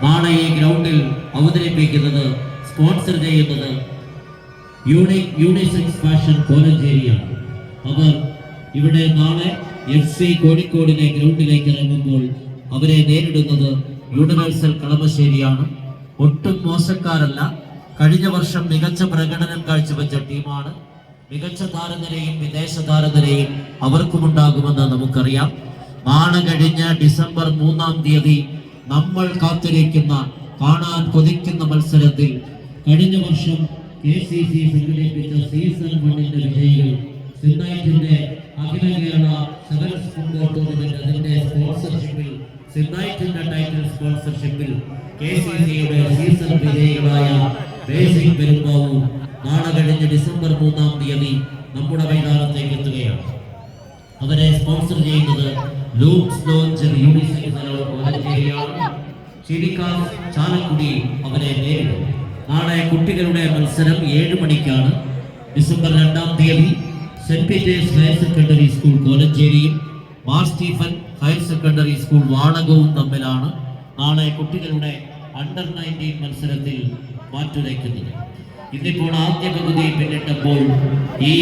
നാളെ ഈ ഗ്രൗണ്ടിൽ അവതരിപ്പിക്കുന്നത് സ്പോൺസർ ചെയ്യുന്നത് യൂണിസെക്സ് ഫാഷൻ കോലഞ്ചേരിയാണ്. അവർ ഇവിടെ നാളെ FC കോഴിക്കോടിനെ ഗ്രൗണ്ടിലേക്ക് ഇറങ്ങുമ്പോൾ അവരെ നേരിടുന്നത് യൂണിവേഴ്സൽ കളമശ്ശേരിയാണ്. ഒട്ടും മോശക്കാരല്ല. കഴിഞ്ഞ വർഷം മികച്ച പ്രകടനം കാഴ്ചവെച്ച ടീമാണ്. മികച്ച താരനിരയും വിദേശ താരനിരയും അവർക്കുമുണ്ടാകുമെന്ന് നമുക്കറിയാം. നാളെ കഴിഞ്ഞ ഡിസംബർ 3-ാം തീയതി നമ്മൾ കാത്തിരിക്കുന്ന കാണാൻ കൊതിക്കുന്ന മത്സരത്തിൽ കഴിഞ്ഞ വർഷം KCC സംഘടിപ്പിച്ച സീസൺ 1-ന്റെ വിജയികൾ സിന്നൈറ്റിന്റെ അഖില കേരള സെവൻസ് ഫുട്ബോൾ ടൂർണമെന്റ് അതിന്റെ സ്പോൺസർഷിപ്പിൽ സിന്നൈറ്റിന്റെ ടൈറ്റിൽ സ്പോൺസർഷിപ്പിൽ KCCയുടെ സീസൺ വിജയികളായ ബേസിക് പെരുമ്പാവൂർ നാളെ കഴിഞ്ഞ ഡിസംബർ 3-ാം തീയതി നമ്മുടെ മൈതാനത്തേക്ക് എത്തുകയാണ്. അവരെ സ്പോൺസർ ചെയ്യുന്നത് ലൂക്സ് ലോഞ്ച് യൂണിസെക്സ് കോലഞ്ചേരിയാണ്. ചിരിക്കാസ് ചാലക്കുടി അവരെ നേരിടും. നാളെ കുട്ടികളുടെ മത്സരം 7 മണിക്കാണ്. ഡിസംബർ 2-ാം തീയതി Saint Peter's higher secondary school കോലഞ്ചേരിയും Mar Stephen higher secondary school വാളകവും തമ്മിലാണ് നാളെ കുട്ടികളുടെ അണ്ടർ 19 മത്സരത്തിൽ മാറ്റുരയ്ക്കുന്നത്. ഇന്നിപ്പോൾ ആദ്യ പകുതി പിന്നിട്ടപ്പോൾ ഈ